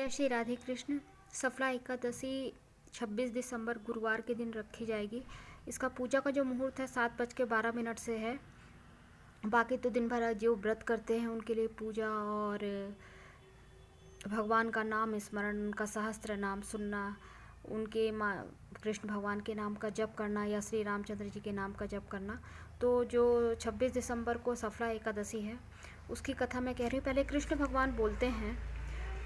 जय श्री राधे कृष्ण। सफला एकादशी 26 दिसंबर गुरुवार के दिन रखी जाएगी। इसका पूजा का जो मुहूर्त है 7:12 से है। बाकी तो दिन भर जो व्रत करते हैं उनके लिए पूजा और भगवान का नाम स्मरण, उनका सहस्त्र नाम सुनना, उनके कृष्ण भगवान के नाम का जप करना या श्री रामचंद्र जी के नाम का जप करना। तो जो 26 दिसंबर को सफला एकादशी है उसकी कथा मैं कह रही हूँ। पहले कृष्ण भगवान बोलते हैं,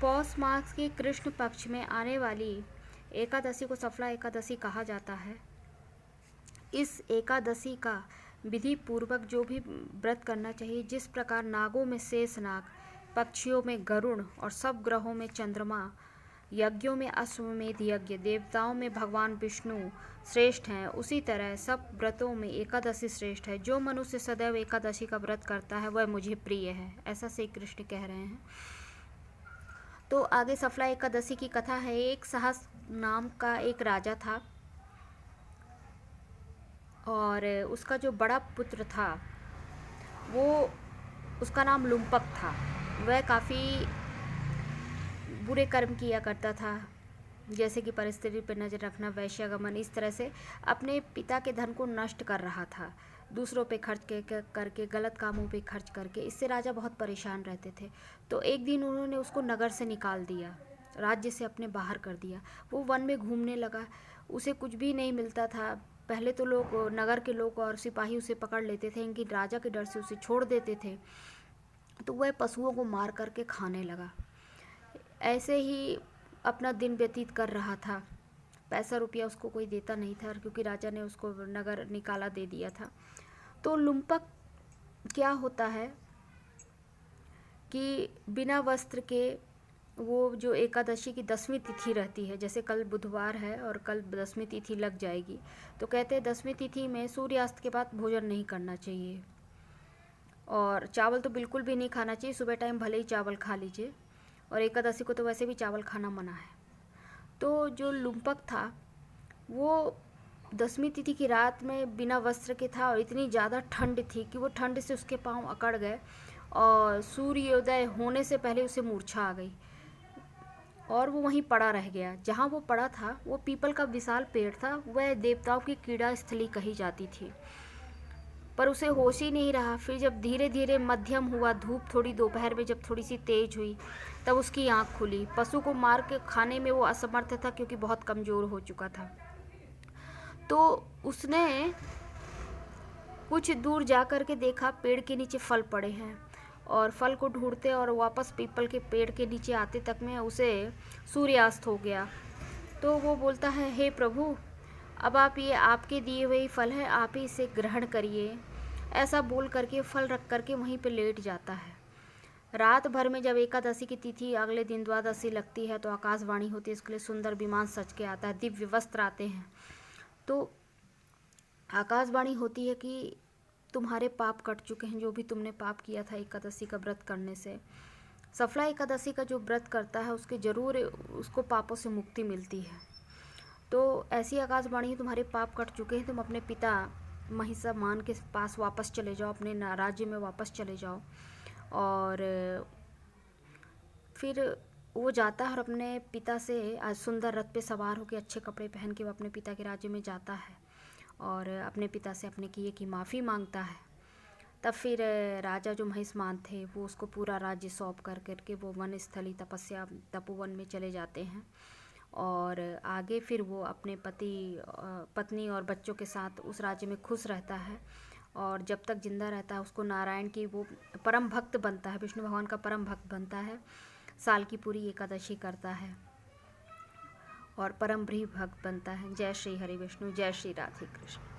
पौष मास के कृष्ण पक्ष में आने वाली एकादशी को सफला एकादशी कहा जाता है। इस एकादशी का विधि पूर्वक जो भी व्रत करना चाहिए, जिस प्रकार नागों में शेषनाग, पक्षियों में गरुड़ और सब ग्रहों में चंद्रमा, यज्ञों में अश्वमेध यज्ञ, देवताओं में भगवान विष्णु श्रेष्ठ हैं, उसी तरह सब व्रतों में एकादशी श्रेष्ठ है। जो मनुष्य सदैव एकादशी का व्रत करता है वह मुझे प्रिय है, ऐसा श्री कृष्ण कह रहे हैं। तो आगे सफला एकादशी की कथा है। एक सहस नाम का एक राजा था और उसका जो बड़ा पुत्र था वो, उसका नाम लुम्पक था। वह काफ़ी बुरे कर्म किया करता था, जैसे कि परिस्थिति पर नज़र रखना, वैश्यागमन, इस तरह से अपने पिता के धन को नष्ट कर रहा था, दूसरों पे खर्च करके, गलत कामों पे खर्च करके। इससे राजा बहुत परेशान रहते थे। तो एक दिन उन्होंने उसको नगर से निकाल दिया, राज्य से अपने बाहर कर दिया। वो वन में घूमने लगा, उसे कुछ भी नहीं मिलता था। पहले तो लोग, नगर के लोग और सिपाही उसे पकड़ लेते थे, इनकी राजा के डर से उसे छोड़ देते थे। तो वह पशुओं को मार करके खाने लगा। ऐसे ही अपना दिन व्यतीत कर रहा था। पैसा रुपया उसको कोई देता नहीं था, क्योंकि राजा ने उसको नगर निकाला दे दिया था। तो लुम्पक क्या होता है कि बिना वस्त्र के, वो जो एकादशी की 10वीं तिथि रहती है, जैसे कल बुधवार है और कल 10वीं तिथि लग जाएगी, तो कहते हैं 10वीं तिथि में सूर्यास्त के बाद भोजन नहीं करना चाहिए और चावल तो बिल्कुल भी नहीं खाना चाहिए। सुबह टाइम भले ही चावल खा लीजिए, और एकादशी को तो वैसे भी चावल खाना मना है। तो जो लुम्पक था वो 10वीं तिथि की रात में बिना वस्त्र के था और इतनी ज़्यादा ठंड थी कि वो ठंड से उसके पाँव अकड़ गए और सूर्योदय होने से पहले उसे मूर्छा आ गई और वो वहीं पड़ा रह गया। जहाँ वो पड़ा था वो पीपल का विशाल पेड़ था, वह देवताओं की क्रीड़ा स्थली कही जाती थी, पर उसे होश ही नहीं रहा। फिर जब धीरे धीरे मध्यम हुआ, धूप थोड़ी दोपहर में जब थोड़ी सी तेज हुई, तब उसकी आँख खुली। पशु को मार के खाने में वो असमर्थ था, क्योंकि बहुत कमज़ोर हो चुका था। तो उसने कुछ दूर जा कर के देखा, पेड़ के नीचे फल पड़े हैं, और फल को ढूंढते और वापस पीपल के पेड़ के नीचे आते तक में उसे सूर्यास्त हो गया। तो वो बोलता है, हे प्रभु, अब आप, ये आपके दिए हुए फल है, आप ही इसे ग्रहण करिए। ऐसा बोल करके फल रख करके वहीं पे लेट जाता है। रात भर में जब एकादशी की तिथि अगले दिन द्वादशी लगती है तो आकाशवाणी होती है, इसके लिए सुंदर विमान सज के आता है, दिव्य वस्त्र आते हैं। तो आकाशवाणी होती है कि तुम्हारे पाप कट चुके हैं, जो भी तुमने पाप किया था एकादशी का व्रत करने से। सफला एकादशी का जो व्रत करता है उसके ज़रूर उसको पापों से मुक्ति मिलती है। तो ऐसी आकाशवाणी, तुम्हारे पाप कट चुके हैं, तुम अपने पिता महिषामान के पास वापस चले जाओ, अपने राज्य में वापस चले जाओ। और फिर वो जाता है और अपने पिता से सुंदर रथ पे सवार होकर, अच्छे कपड़े पहन के वो अपने पिता के राज्य में जाता है और अपने पिता से अपने किए की माफ़ी मांगता है। तब फिर राजा जो महिषमान थे वो उसको पूरा राज्य सौंप कर करके वो वन स्थली तपस्या तपोवन में चले जाते हैं। और आगे फिर वो अपने पत्नी और बच्चों के साथ उस राज्य में खुश रहता है, और जब तक जिंदा रहता है उसको नारायण की वो परम भक्त बनता है, विष्णु भगवान का परम भक्त बनता है, साल की पूरी एकादशी करता है और परम प्रिय भक्त बनता है। जय श्री हरि विष्णु, जय श्री राधे कृष्ण।